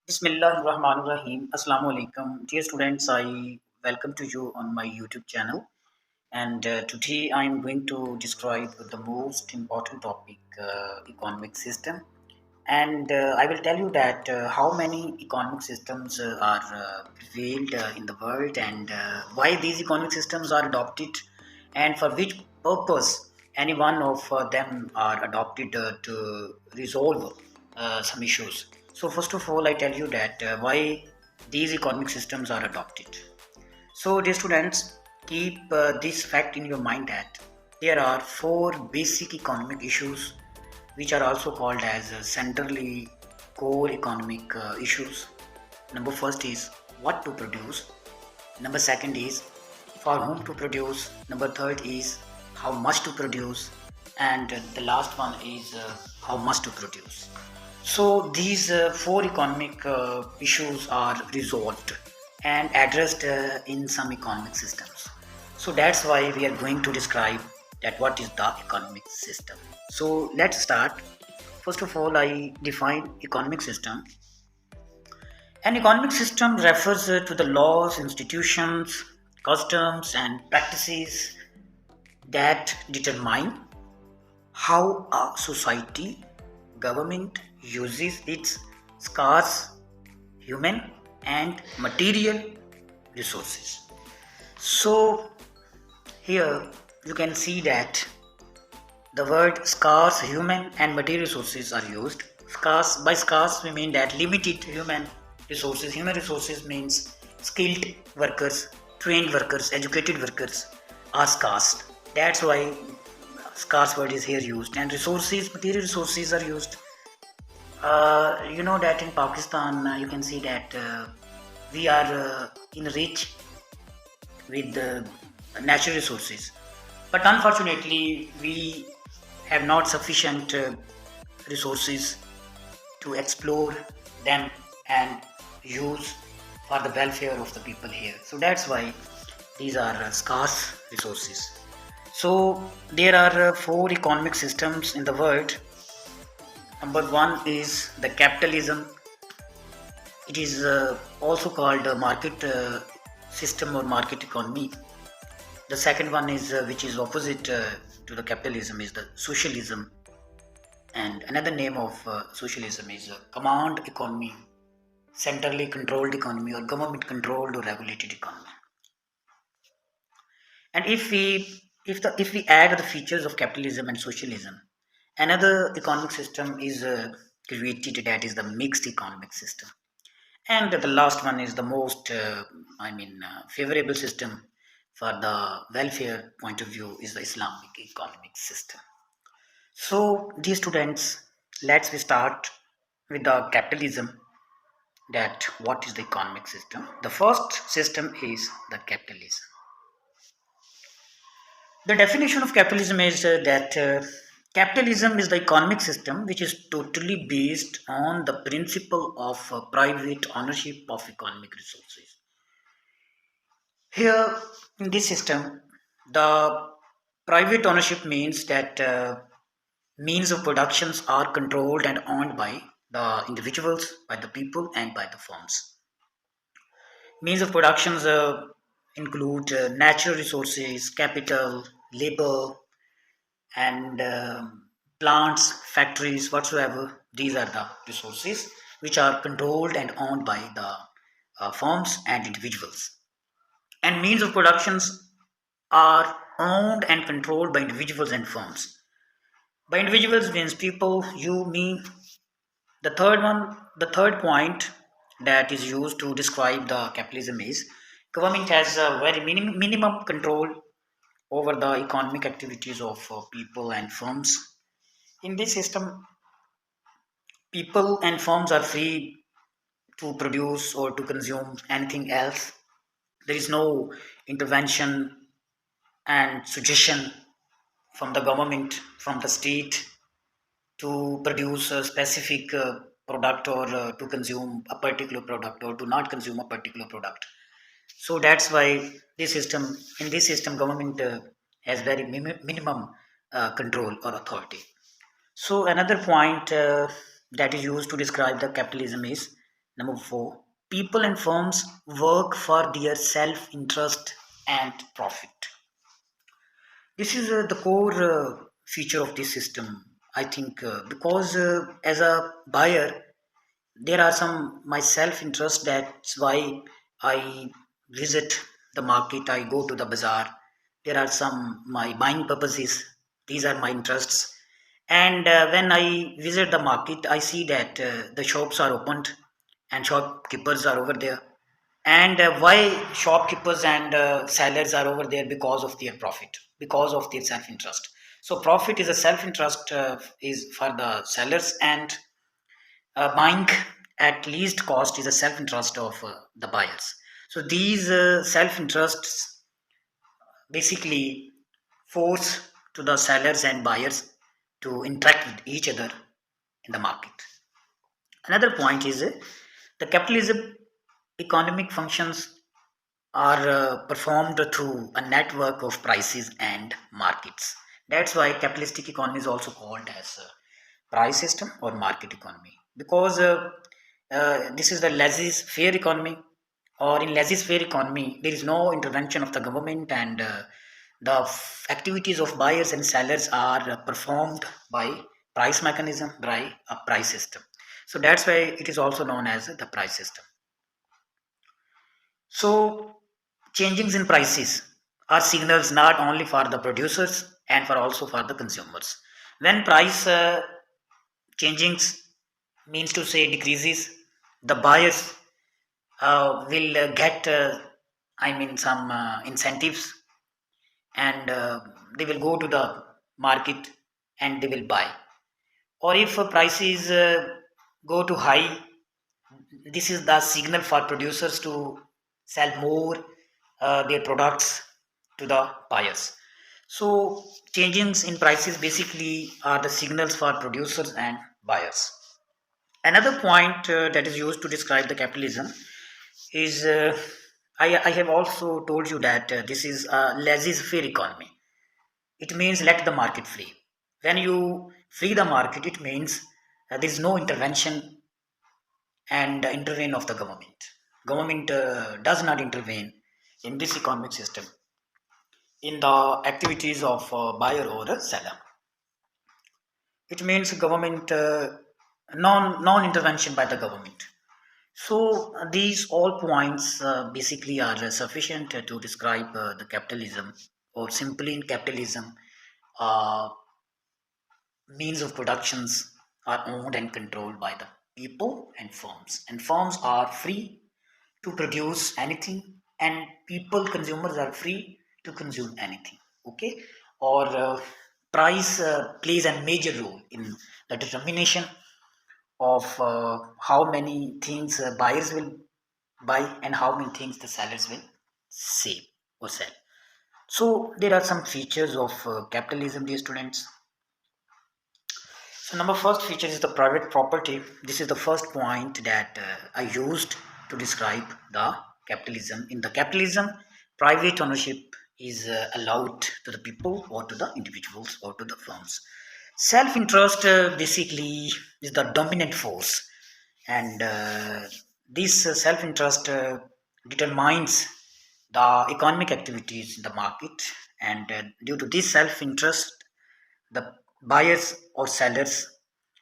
Bismillahirrahmanirrahim. Assalamu alaikum. Dear students, I welcome to you on my YouTube channel. And today I am going to describe the most important topic, economic system. And I will tell you that how many economic systems are prevailed in the world and why these economic systems are adopted and for which purpose any one of them are adopted to resolve some issues. So first of all, I tell you that why these economic systems are adopted. So, dear students, keep this fact in your mind that there are four basic economic issues which are also called as centrally core economic issues. Number first is what to produce. Number second is for whom to produce. Number third is how much to produce. And the last one is how much to produce. So these four economic issues are resolved and addressed in some economic systems. So that's why we are going to describe that what is the economic system. So let's start. First of all, I define economic system. An economic system refers to the laws, institutions, customs, and practices that determine how a society, government uses its scarce human and material resources. So, here you can see that the word scarce human and material resources are used. Scarce, by scarce we mean that limited human resources. Human resources means skilled workers, trained workers, educated workers are scarce. That's why scarce word is here used. And resources, material resources are used. You know that in Pakistan, you can see that we are enriched with natural resources, but unfortunately, we have not sufficient resources to explore them and use for the welfare of the people here. So that's why these are scarce resources. So there are four economic systems in the world. Number one is the capitalism. It is also called a market system or market economy. The second one is which is opposite to the capitalism is the socialism, and another name of socialism is command economy, centrally controlled economy or government controlled or regulated economy. And if we add the features of capitalism and socialism, another economic system is created, that is the mixed economic system. And the last one is the most, favorable system for the welfare point of view is the Islamic economic system. So, dear students, let's we start with the capitalism. That what is the economic system? The first system is the capitalism. The definition of capitalism is that capitalism is the economic system which is totally based on the principle of private ownership of economic resources. Here, in this system, the private ownership means that means of productions are controlled and owned by the individuals, by the people, and by the firms. Means of productions include natural resources, capital, labor, and plants, factories, whatsoever. These are the resources which are controlled and owned by the firms and individuals. And means of productions are owned and controlled by individuals and firms. By individuals means people, you, me. The third point that is used to describe the capitalism is government has a very minimum control over the economic activities of people and firms. In this system, people and firms are free to produce or to consume anything else. There is no intervention and suggestion from the government, from the state to produce a specific product or to consume a particular product or to not consume a particular product. So that's why in this system, government has very minimum control or authority. So another point that is used to describe the capitalism is Number four, people and firms work for their self interest and profit. This is the core feature of this system, I think, because as a buyer, there are some my self interest. That's why I visit the market. I go to the bazaar. There are some my buying purposes. These are my interests. And when I visit the market, I see that the shops are opened and shopkeepers are over there. And why shopkeepers and sellers are over there? Because of their profit, because of their self-interest. So profit is a self-interest is for the sellers, and buying at least cost is a self-interest of the buyers. So these self-interests basically force to the sellers and buyers to interact with each other in the market. Another point is the capitalism economic functions are performed through a network of prices and markets. That's why capitalistic economy is also called as a price system or market economy, because this is the laissez-faire economy. Or in laissez-faire economy, there is no intervention of the government, and the activities of buyers and sellers are performed by price mechanism, by a price system. So that's why it is also known as the price system. So changings in prices are signals not only for the producers and for also for the consumers. When price changings means to say decreases, the buyers will get some incentives, and they will go to the market and they will buy. Or if prices go to high, this is the signal for producers to sell more their products to the buyers. So changes in prices basically are the signals for producers and buyers. Another point that is used to describe the capitalism is I have also told you that this is a laissez-faire economy. It means let the market free. When you free the market, it means there is no intervention and intervene of the government. Government does not intervene in this economic system in the activities of buyer or a seller. It means government non intervention by the government. So these all points basically are sufficient to describe the capitalism, or simply in capitalism, uh, means of productions are owned and controlled by the people and firms. And firms are free to produce anything, and people, consumers, are free to consume anything. Okay, or price plays a major role in the determination of how many things buyers will buy and how many things the sellers will save or sell. So there are some features of capitalism, dear students. So number first feature is the private property. This is the first point that I used to describe the capitalism. In the capitalism, private ownership is allowed to the people or to the individuals or to the firms. Self-interest basically is the dominant force, and this self-interest determines the economic activities in the market, and due to this self-interest, the buyers or sellers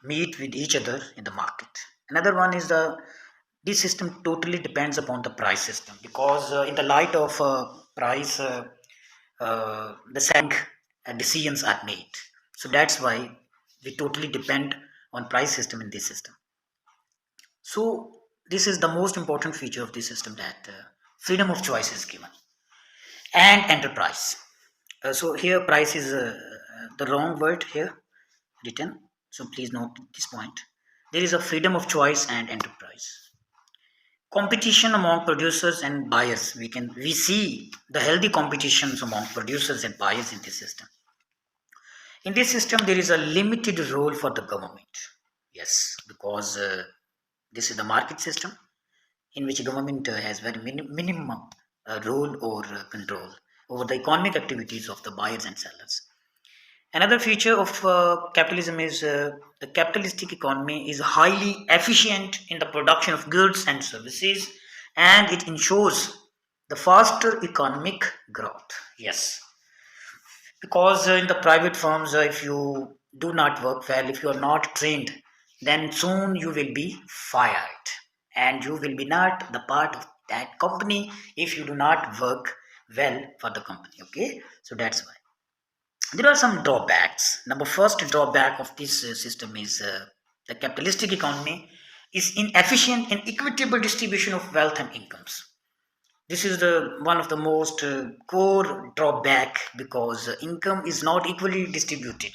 meet with each other in the market. Another one is the this system totally depends upon the price system, because in the light of price, the selling decisions are made. So that's why we totally depend on price system in this system. So this is the most important feature of this system, that freedom of choice is given, and enterprise. So here price is the wrong word here written. So please note this point. There is a freedom of choice and enterprise. Competition among producers and buyers. We see the healthy competitions among producers and buyers in this system. In this system, there is a limited role for the government. Yes, because this is the market system in which government has very minimum role or control over the economic activities of the buyers and sellers. Another feature of capitalism is the capitalistic economy is highly efficient in the production of goods and services, and it ensures the faster economic growth. Yes, because in the private firms, if you do not work well, if you are not trained, then soon you will be fired, and you will be not the part of that company if you do not work well for the company. Okay, so that's why there are some drawbacks. Number first drawback of this system is the capitalistic economy is inefficient and equitable distribution of wealth and incomes. This is the one of the most core drawback because income is not equally distributed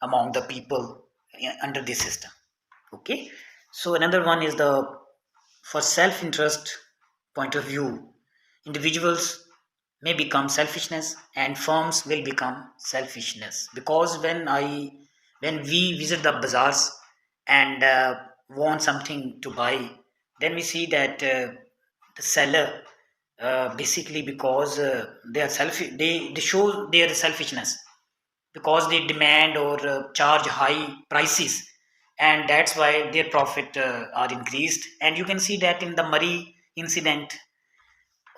among the people under this system. Okay, so another one is the for self-interest point of view, individuals may become selfishness and firms will become selfishness because when we visit the bazaars and want something to buy, then we see that the seller basically because they are selfish, they show their selfishness because they demand or charge high prices, and that's why their profit are increased. And you can see that in the Murray incident.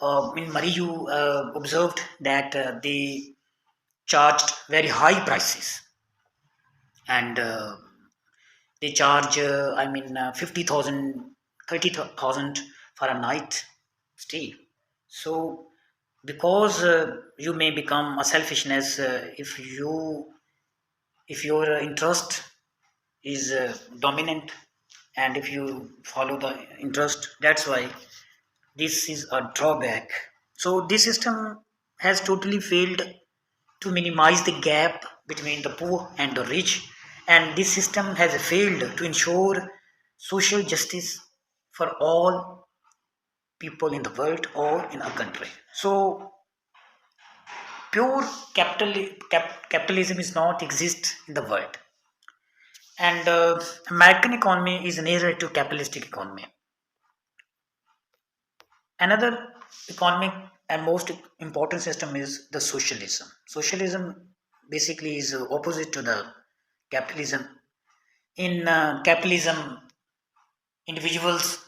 In Murray you observed that they charged very high prices, and they charge 50,000, 30,000 for a night stay. So because you may become a selfishness if your interest is dominant, and if you follow the interest, that's why this is a drawback. So this system has totally failed to minimize the gap between the poor and the rich, and this system has failed to ensure social justice for all people in the world or in a country. So pure capitalism is not exist in the world, and American economy is nearer to capitalistic economy. Another economic and most important system is the socialism. Socialism basically is opposite to the capitalism. In capitalism, individuals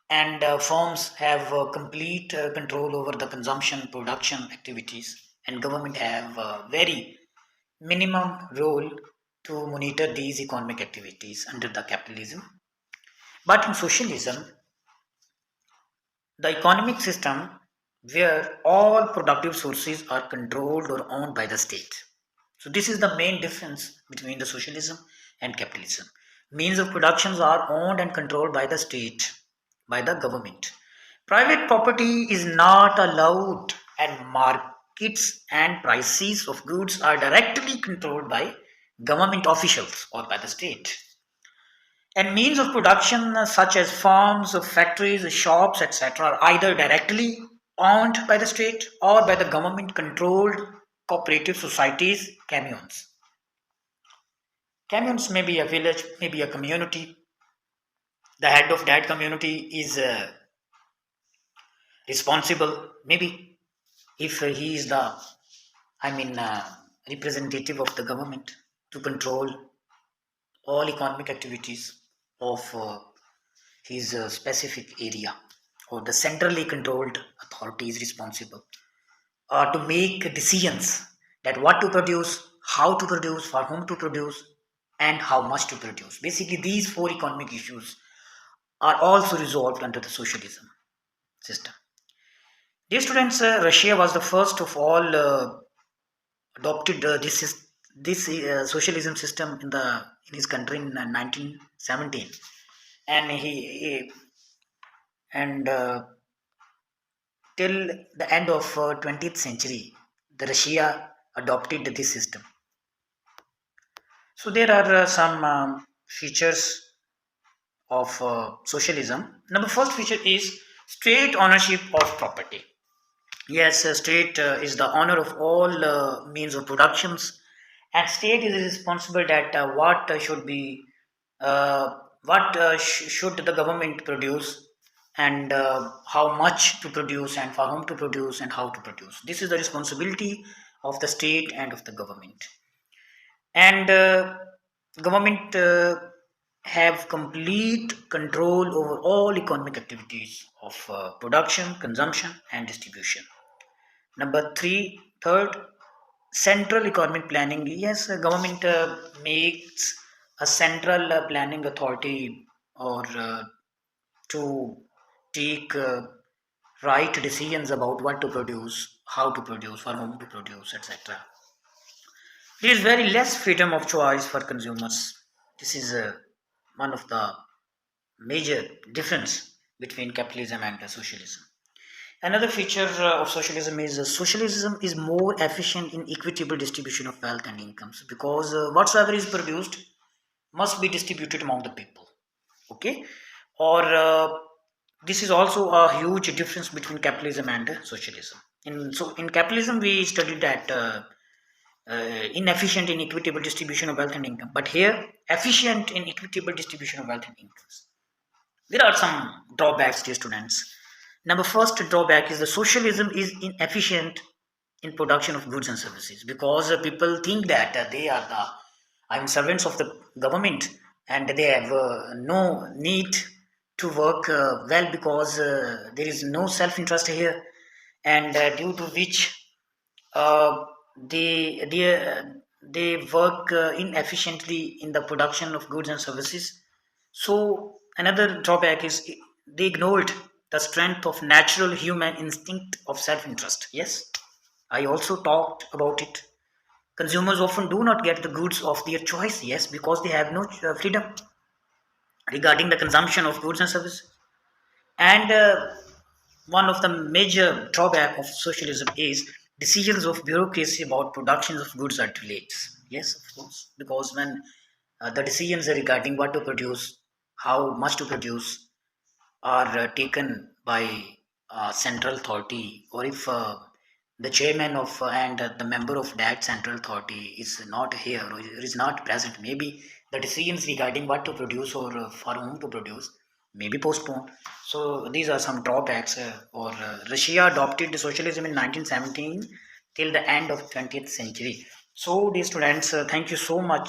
and firms have complete control over the consumption production activities, and government have a very minimum role to monitor these economic activities under the capitalism. But in socialism, the economic system where all productive sources are controlled or owned by the state. So this is the main difference between the socialism and capitalism. Means of productions are owned and controlled by the state, by the government. Private property is not allowed, and markets and prices of goods are directly controlled by government officials or by the state. And means of production such as farms, factories, shops, etc., are either directly owned by the state or by the government controlled cooperative societies, communes. Communes may be a village, maybe a community. The head of that community is responsible, maybe if he is the, I mean, representative of the government to control all economic activities of his specific area, or the centrally controlled authority is responsible to make decisions that what to produce, how to produce, for whom to produce, and how much to produce. Basically, these four economic issues are also resolved under the socialism system. Dear students, Russia was the first of all adopted this socialism system in his country in 1917, and he and till the end of 20th century, the Russia adopted this system. So there are some features of socialism. Number first feature is state ownership of property. Yes, state is the owner of all means of productions, and state is responsible that what should be what should the government produce, and how much to produce, and for whom to produce, and how to produce. This is the responsibility of the state and of the government. and government have complete control over all economic activities of production, consumption, and distribution. Number three, third, central economic planning. Yes, government makes a central planning authority or to take right decisions about what to produce, how to produce, for whom to produce, etc. There is very less freedom of choice for consumers. This is one of the major difference between capitalism and socialism. Another feature of socialism is socialism is more efficient in equitable distribution of wealth and incomes because whatsoever is produced must be distributed among the people. Okay, or this is also a huge difference between capitalism and socialism. In capitalism we studied that inefficient in equitable distribution of wealth and income, but here efficient in equitable distribution of wealth and incomes. There are some drawbacks, dear students. Number first drawback is the socialism is inefficient in production of goods and services because people think that they are the servants of the government and they have no need to work well because there is no self-interest here, and due to which uh, they work inefficiently in the production of goods and services. So another drawback is they ignored the strength of natural human instinct of self-interest. Yes, I also talked about it. Consumers often do not get the goods of their choice. Yes, because they have no freedom regarding the consumption of goods and services. And one of the major drawback of socialism is decisions of bureaucracy about productions of goods are delayed. Yes, of course, because when the decisions regarding what to produce, how much to produce, are taken by central authority, or if the chairman of and the member of that central authority is not here or is not present, maybe the decisions regarding what to produce or for whom to produce may be postponed. So these are some drawbacks. Or Russia adopted socialism in 1917 till the end of 20th century. So, dear students, thank you so much